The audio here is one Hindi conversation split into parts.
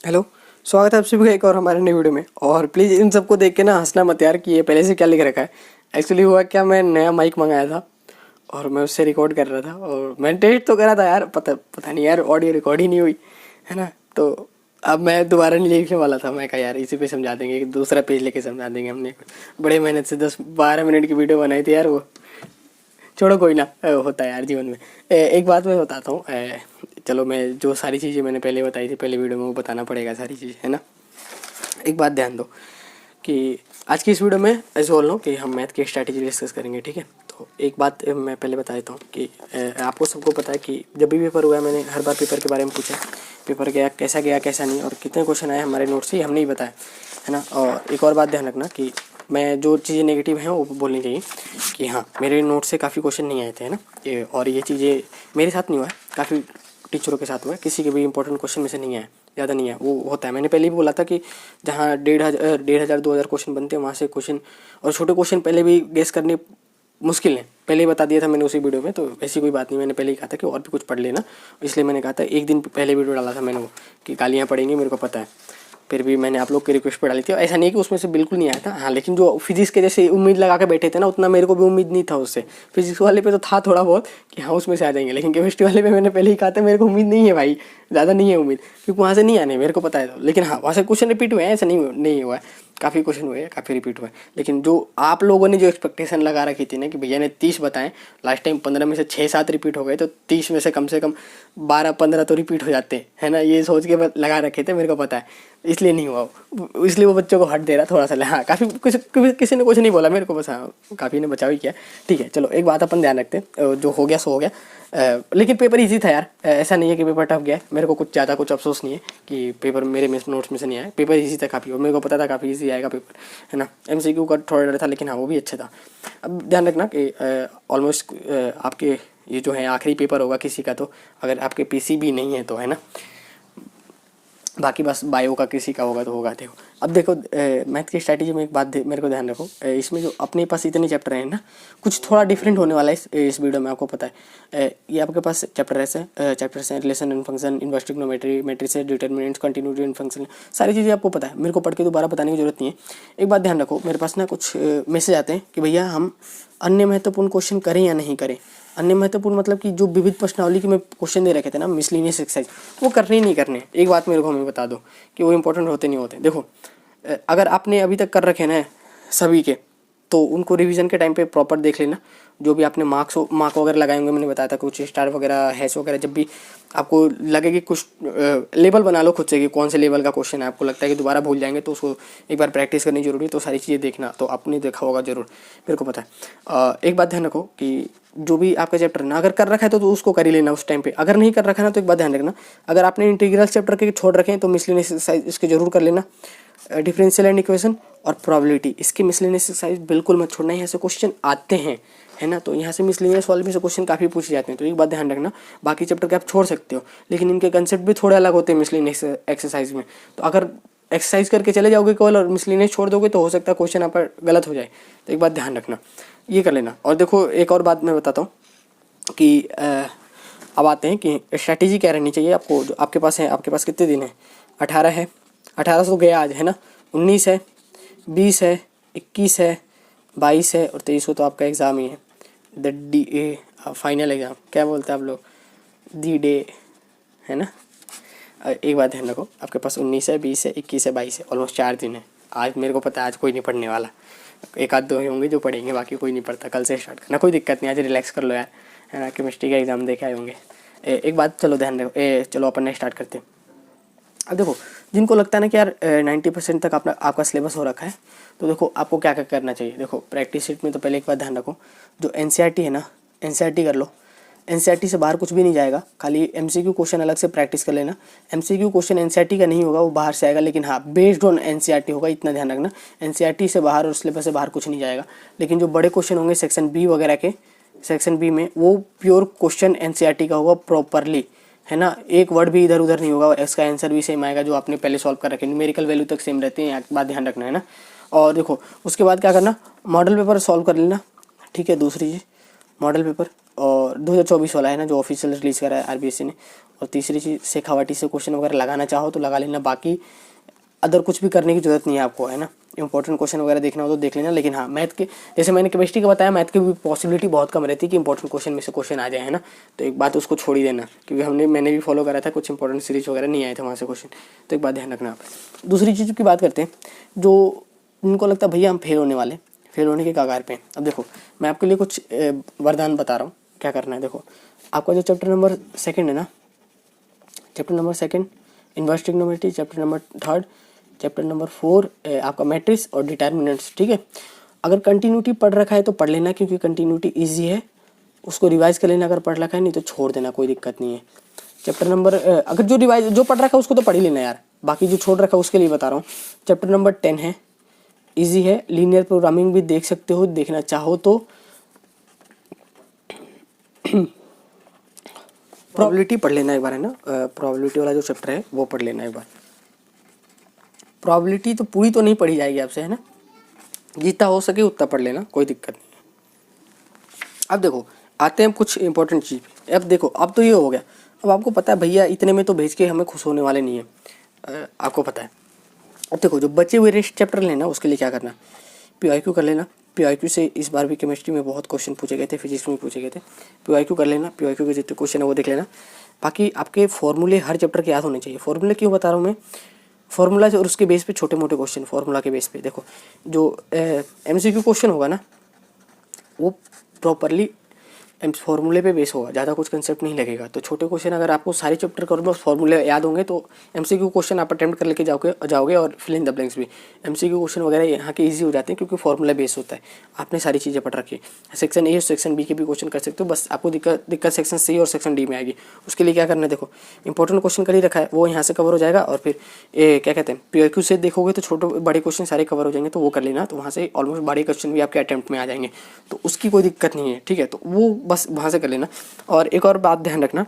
हेलो। स्वागत है आप सभी का एक और हमारे नई वीडियो में। और प्लीज़ इन सबको देख के ना हंसना मत यार कि ये पहले से क्या लिख रखा है। एक्चुअली हुआ क्या, मैं नया माइक मंगाया था और मैं उससे रिकॉर्ड कर रहा था और मैंने टेस्ट तो करा था यार, पता नहीं यार, ऑडियो रिकॉर्ड ही नहीं हुई है ना। तो अब मैं दोबारा नहीं लिखने वाला था, मैं कहा यार इसी पे समझा देंगे, कि दूसरा पेज लेके समझा देंगे। हमने बड़े मेहनत से 10-12 मिनट की वीडियो बनाई थी यार वो। छोड़ो कोई ना, होता है यार जीवन में। एक बात मैं बताता हूँ। चलो, मैं जो सारी चीज़ें मैंने पहले बताई थी पहले वीडियो में वो बताना पड़ेगा सारी चीज़, है ना। एक बात ध्यान दो कि आज की इस वीडियो में ऐसे बोल रहा हूँ कि हम मैथ की स्ट्रैटेजी डिस्कस करेंगे, ठीक है। तो एक बात मैं पहले बता देता हूँ कि आपको सबको पता है कि जब भी पेपर हुआ है मैंने हर बार पेपर के बारे में पूछा, पेपर गया कैसा नहीं और कितने क्वेश्चन आए हमारे नोट से, ये हमने ही बताया, है ना। और एक और बात ध्यान रखना कि मैं जो चीज़ें नेगेटिव हैं वो बोलनी चाहिए कि हाँ, मेरे नोट से काफ़ी क्वेश्चन नहीं आए थे, है ना। और ये चीज़ें मेरे साथ नहीं हुआ है, काफ़ी टीचरों के साथ हुआ है, किसी के भी इंपॉर्टेंट क्वेश्चन में से नहीं आया, ज़्यादा नहीं है, वो होता है। मैंने पहले भी बोला था कि जहाँ 1,500 2,000 क्वेश्चन बनते हैं वहाँ से क्वेश्चन और छोटे क्वेश्चन पहले भी गेस करने मुश्किल है, पहले ही बता दिया था मैंने उसी वीडियो में। तो ऐसी कोई बात नहीं, मैंने पहले ही कहा था कि और भी कुछ पढ़ लेना, इसलिए मैंने कहा था एक दिन पहले वीडियो डाला था मैंने वो, कि गालियाँ पड़ेंगी मेरे को पता है। फिर भी मैंने आप लोग की रिक्वेस्ट पर डाली थी। ऐसा नहीं है कि उसमें से बिल्कुल नहीं आया था, हाँ, लेकिन जो फिजिक्स के जैसे उम्मीद लगा के बैठे थे ना, उतना मेरे को भी उम्मीद नहीं था उससे। फिजिक्स वाले पे तो था थोड़ा बहुत कि हाँ उसमें से आ जाएंगे, लेकिन केमिस्ट्री वाले पे मैंने पहले ही कहा था मेरे को उम्मीद नहीं है भाई, ज़्यादा नहीं है उम्मीद, क्योंकि वहाँ से नहीं आने मेरे को पता है। तो लेकिन हाँ, वहाँ से क्वेश्चन रिपीट हुए हैं, ऐसा नहीं हुआ है, काफ़ी क्वेश्चन हुए हैं, काफ़ी रिपीट हुआ है। लेकिन जो आप लोगों ने जो एक्सपेक्टेशन लगा रखी थी ना कि भैया ने 30 बताएं, लास्ट टाइम 15 में से 6-7 रिपीट हो गए, तो 30 में से कम 12-15 तो रिपीट हो जाते हैं ना, ये सोच के लगा रखे थे, मेरे को पता है, इसलिए नहीं हुआ वो। इसलिए वो बच्चों को हट दे रहा थोड़ा सा। हाँ, काफ़ी किसी ने कुछ नहीं बोला मेरे को, बस हाँ काफ़ी ने बचाव ही किया। ठीक है, चलो एक बात अपन ध्यान रखते हैं, जो हो गया सो हो गया। लेकिन पेपर इजी था यार, ऐसा नहीं है कि पेपर टफ गया है। मेरे को कुछ ज़्यादा कुछ अफसोस नहीं है कि पेपर मेरे में नोट्स में से नहीं आया। पेपर इजी था काफ़ी, और मेरे को पता था काफ़ी इजी आएगा पेपर, है ना। MCQ का थोड़ा डर था, लेकिन हाँ वो भी अच्छा था। अब ध्यान रखना कि ऑलमोस्ट आपके ये जो है आखिरी पेपर होगा किसी का, तो अगर आपके PCB नहीं है तो, है ना। बाकी बस बायो का किसी का होगा तो होगा। देखो अब देखो, मैथ की स्ट्रैटेजी में एक बात मेरे को ध्यान रखो, इसमें जो अपने पास इतने चैप्टर हैं ना, कुछ थोड़ा डिफरेंट होने वाला है इस वीडियो में, आपको पता है। ये आपके पास चैप्टर्स हैं relation and function, inverse trigonometry, matrices, determinants, continuity and function, सारी चीज़ें आपको पता है, मेरे को पढ़ के दोबारा बताने की जरूरत नहीं है। एक बात ध्यान रखो, मेरे पास ना कुछ मैसेज आते हैं कि भैया हम अन्य महत्वपूर्ण क्वेश्चन करें या नहीं करें। अन्य महत्वपूर्ण मतलब कि जो विविध प्रश्नावली के में क्वेश्चन दे रखे थे ना, मिसलिनियस एक्सरसाइज, वो करने ही नहीं करने। एक बात मेरे को हमें बता दो कि वो इंपॉर्टेंट होते नहीं होते। देखो, अगर आपने अभी तक कर रखे ना सभी के, तो उनको रिवीजन के टाइम पे प्रॉपर देख लेना। जो भी आपने मार्क वगैरह लगाए होंगे, मैंने बताया था कुछ स्टार वगैरह, हैश वगैरह, जब भी आपको लगे कि कुछ लेवल बना लो खुद से कि कौन से लेवल का क्वेश्चन है, आपको लगता है कि दोबारा भूल जाएंगे, तो उसको एक बार प्रैक्टिस करनी जरूरी है। तो सारी चीज़ें देखना, तो आपने देखा होगा जरूर, मेरे को पता है। एक बात ध्यान रखो कि जो भी आपका चैप्टर ना अगर कर रखा है तो उसको कर ही लेना उस टाइम पे। अगर नहीं कर रखा है ना, तो एक बात ध्यान रखना, अगर आपने इंटीग्रल चैप्टर के छोड़ रखे हैं तो मिसलेनियस एक्सरसाइज इसके जरूर कर लेना। डिफरेंशियल एंड इक्वेशन और प्रोबेबिलिटी, इसकी मिसलेनियस एक्सरसाइज बिल्कुल मत छोड़ना, यहाँ से क्वेश्चन आते हैं, है ना। तो यहाँ से मिसलेनियस वाले में से क्वेश्चन काफ़ी पूछे जाते हैं, तो एक बात ध्यान रखना, बाकी चैप्टर के आप छोड़ सकते हो, लेकिन इनके कंसेप्ट भी थोड़े अलग होते हैं मिसलेनियस एक्सरसाइज में। तो अगर एक्सरसाइज करके चले जाओगे केवल और मिसलेनियस छोड़ दोगे, तो हो सकता है क्वेश्चन आप गलत हो जाए। तो एक बात ध्यान रखना, ये कर लेना। और देखो एक और बात मैं बताता हूँ कि अब आते हैं कि स्ट्रैटेजी क्या रहनी चाहिए आपको। जो आपके पास है, आपके पास कितने दिन है? 18 है, 18 तो गया आज, है ना। 19 है, 20 है, 21 है, 22 है और 23 को तो आपका एग्ज़ाम ही है, द फाइनल एग्ज़ाम, क्या बोलते हैं आप लोग, दी डे, है ना। एक बात ध्यान रखो, आपके पास 19 है, 20 है, 21 है, 22 है, ऑलमोस्ट 4 दिन है। आज मेरे को पता है आज कोई नहीं पढ़ने वाला, एक आध दो ही होंगे जो पढ़ेंगे, बाकी कोई नहीं पढ़ता। कल से स्टार्ट करना, कोई दिक्कत नहीं, आज रिलैक्स कर लो यार, है ना। केमिस्ट्री का एग्ज़ाम देखे आए होंगे। एक बात चलो ध्यान रखो, चलो अपन ने स्टार्ट करते हैं। अब देखो, जिनको लगता है ना कि यार 90% तक आपका सिलेबस हो रखा है, तो देखो आपको क्या क्या करना चाहिए। देखो प्रैक्टिस शीट में तो पहले एक बात ध्यान रखो, जो NCERT है ना, NCERT कर लो। NCERT से बाहर कुछ भी नहीं जाएगा, खाली MCQ क्वेश्चन अलग से प्रैक्टिस कर लेना। MCQ क्वेश्चन NCERT का नहीं होगा, वो बाहर से आएगा, लेकिन हाँ बेस्ड ऑन NCERT होगा, इतना ध्यान रखना। NCERT से बाहर और सिलेबस से बाहर कुछ नहीं जाएगा, लेकिन जो बड़े क्वेश्चन होंगे सेक्शन B वगैरह के, सेक्शन B में वो प्योर क्वेश्चन NCERT का होगा प्रॉपरली, है ना। एक वर्ड भी इधर उधर नहीं होगा, इसका आंसर भी सेम आएगा जो आपने पहले सॉल्व कर रखे, न्यूमेरिकल वैल्यू तक सेम रहते हैं, बात ध्यान रखना, है ना। और देखो उसके बाद क्या करना, मॉडल पेपर सॉल्व कर लेना, ठीक है। दूसरी चीज़ मॉडल पेपर, और और 2024 वाला है ना जो ऑफिशियल रिलीज़ करा है आरबीएससी ने। और तीसरी चीज़ शेखावाटी से क्वेश्चन वगैरह लगाना चाहो तो लगा लेना, बाकी अदर कुछ भी करने की जरूरत नहीं है आपको, है ना। इंपॉर्टेंट क्वेश्चन वगैरह देखना हो तो देख लेना, लेकिन हाँ मैथ के जैसे मैंने केमिस्ट्री का बताया, मैथ की भी पॉसिबिलिटी बहुत कम रहती है कि इंपॉर्टेंट क्वेश्चन में से क्वेश्चन आ जाए, है ना। तो एक बात उसको छोड़ ही देना, क्योंकि मैंने भी फॉलो करा था, कुछ इंपॉर्टेंट सीरीज वगैरह नहीं आए थे वहाँ से क्वेश्चन, तो एक बात ध्यान रखना आप। दूसरी चीज़ की बात करते हैं, जो उनको लगता है भैया हम फेल होने वाले, फेल होने के कगार पे। अब देखो मैं आपके लिए कुछ वरदान बता रहा हूँ क्या करना है। देखो आपका जो चैप्टर नंबर 2 है ना, chapter number 2 inverse trigonometry, chapter number 3 chapter number 4 आपका मैट्रिक्स और डिटर्मिनेंट्स, ठीक है। अगर कंटिन्यूटी पढ़ रखा है तो पढ़ लेना, क्योंकि कंटिन्यूटी इजी है, उसको रिवाइज कर लेना अगर पढ़ रखा है, नहीं तो छोड़ देना, कोई दिक्कत नहीं है। चैप्टर नंबर अगर जो पढ़ रखा है उसको तो पढ़ ही लेना यार, बाकी जो छोड़ रखा है उसके लिए बता रहा हूँ। चैप्टर नंबर 10 है, ईजी है, लीनियर प्रोग्रामिंग भी देख सकते हो, देखना चाहो तो। प्रोबेबिलिटी पढ़ लेना एक बार, है ना, प्रोबेबिलिटी वाला जो चैप्टर है वो पढ़ लेना एक बार। प्रोबेबिलिटी तो पूरी तो नहीं पढ़ी जाएगी आपसे, है ना, जितना हो सके उतना पढ़ लेना, कोई दिक्कत नहीं है। अब देखो आते हैं कुछ इंपॉर्टेंट चीज़ पे। अब देखो अब तो ये हो गया, अब आपको पता है भैया इतने में तो भेज के हमें खुश होने वाले नहीं है, आपको पता है। अब देखो जो बचे हुए रेस्ट चैप्टर लेना उसके लिए क्या करना, पीआईक्यू कर लेना। पीआईक्यू से इस बार भी केमिस्ट्री में बहुत क्वेश्चन पूछे गए थे, फिजिक्स में पूछे गए थे, पीआईक्यू कर लेना। पीआईक्यू के जितने क्वेश्चन है वो देख लेना। बाकी आपके फॉर्मूले हर चैप्टर के याद होने चाहिए। फॉर्मूले क्यों बता रहा हूँ मैं, फॉर्मूला और उसके बेस पे छोटे मोटे क्वेश्चन, फॉर्मूला के बेस पे देखो जो एमसीक्यू क्वेश्चन होगा ना वो प्रॉपरली फॉर्मूले पे बेस होगा, ज़्यादा कुछ कंसेप्ट नहीं लगेगा। तो छोटे क्वेश्चन अगर आपको सारे चैप्टर कर लो फॉर्मूले याद होंगे तो एमसीक्यू क्वेश्चन आप अटेम्प्ट कर लेके जाओगे और फिल इन द ब्लैंक्स भी एमसीक्यू क्वेश्चन वगैरह यहाँ के इजी हो जाते हैं, क्योंकि फॉर्मूला बेस होता है, आपने सारी चीज़ें पढ़ रखी है। सेक्शन ए और सेक्शन बी के भी क्वेश्चन कर सकते हो, बस आपको दिक्कत सेक्शन सी और सेक्शन डी में आएगी। उसके लिए क्या करना है, देखो इंपॉर्टेंट क्वेश्चन कर ही रखा है वो यहाँ से कवर हो जाएगा, और फिर क्या कहते हैं पीआईक्यू से देखोगे तो छोटे बड़े क्वेश्चन सारे कवर हो जाएंगे, तो वो कर लेना, तो वहाँ से ऑलमोस्ट बड़े क्वेश्चन भी आपके अटेम्प्ट में आ जाएंगे, तो उसकी कोई दिक्कत नहीं है, ठीक है। तो वो बस वहाँ से कर लेना। और एक और बात ध्यान रखना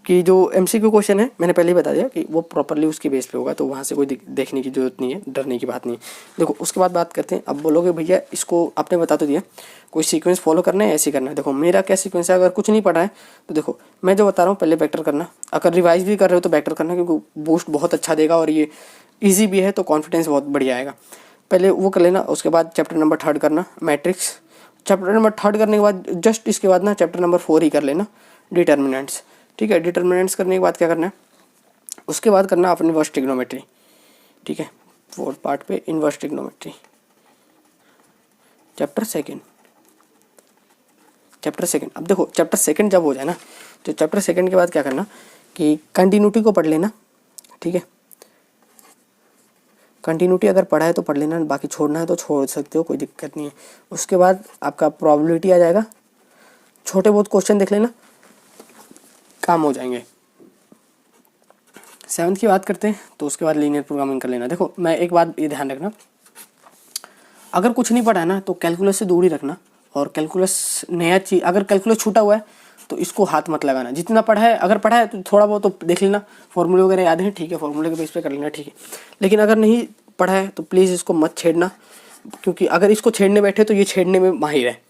कि जो एमसीक्यू क्वेश्चन है मैंने पहले ही बता दिया कि वो प्रॉपरली उसके बेस पे होगा, तो वहाँ से कोई देखने की जरूरत नहीं है, डरने की बात नहीं है। देखो उसके बाद बात करते हैं, अब बोलोगे भैया इसको आपने बता तो दिया, कोई सीक्वेंस फॉलो करना है ऐसे करना है। देखो मेरा क्या सीक्वेंस है, अगर कुछ नहीं पढ़ा है तो देखो मैं जो बता रहा हूँ पहले वेक्टर करना, अगर रिवाइज भी कर रहे हो तो वेक्टर करना, क्योंकि बूस्ट बहुत अच्छा देगा और ये ईजी भी है, तो कॉन्फिडेंस बहुत बढ़िया आएगा। पहले वो कर लेना, उसके बाद चैप्टर नंबर 3 करना मैट्रिक्स। चैप्टर नंबर 3 करने के बाद जस्ट इसके बाद ना चैप्टर नंबर 4 ही कर लेना डिटर्मिनेंट्स, ठीक है। डिटर्मिनेंट्स करने के बाद क्या करना है, उसके बाद करना आप इनवर्स ट्रिग्नोमेट्री, ठीक है। 4th पार्ट पे इनवर्स ट्रिग्नोमेट्री चैप्टर सेकंड। अब देखो चैप्टर 2 जब हो जाए ना, तो चैप्टर 2 के बाद क्या करना कि कंटिन्यूटी को पढ़ लेना, ठीक है। कंटिन्यूटी अगर पढ़ा है तो पढ़ लेना, बाकी छोड़ना है तो छोड़ सकते हो, कोई दिक्कत नहीं है। उसके बाद आपका प्रोबेबिलिटी आ जाएगा, छोटे बहुत क्वेश्चन देख लेना, काम हो जाएंगे। 7th की बात करते हैं तो उसके बाद लीनियर प्रोग्रामिंग कर लेना। देखो मैं एक बात ये ध्यान रखना, अगर कुछ नहीं पढ़ा है ना तो कैलकुलस से दूर ही रखना, और कैलकुलस नया चीज़, अगर कैलकुलस छूटा हुआ है तो इसको हाथ मत लगाना। जितना पढ़ा है, अगर पढ़ा है तो थोड़ा बहुत तो देख लेना, फॉर्मूले वगैरह याद है, ठीक है, फॉर्मूले के बेस पे कर लेना, ठीक है। लेकिन अगर नहीं पढ़ा है तो प्लीज़ इसको मत छेड़ना, क्योंकि अगर इसको छेड़ने बैठे तो ये छेड़ने में माहिर है,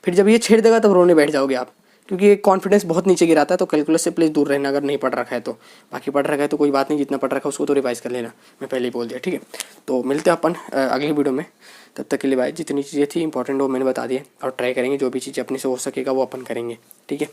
फिर जब ये छेड़ देगा तब रोने बैठ जाओगे आप, क्योंकि ये कॉन्फिडेंस बहुत नीचे गिराता है। तो कैलकुलस से प्लीज़ दूर रहना अगर नहीं पढ़ रखा है तो। बाकी पढ़ रखा है तो कोई बात नहीं, जितना पढ़ रखा है उसको तो रिवाइज कर लेना, मैं पहले ही बोल दिया, ठीक है। तो मिलते हैं अपन अगली वीडियो में, तब तक के लिए बाय। जितनी चीज़ें थी इंपॉर्टेंट वो मैंने बता दिए, और ट्राई करेंगे जो भी चीज़ अपने से हो सकेगा वो अपन करेंगे, ठीक है।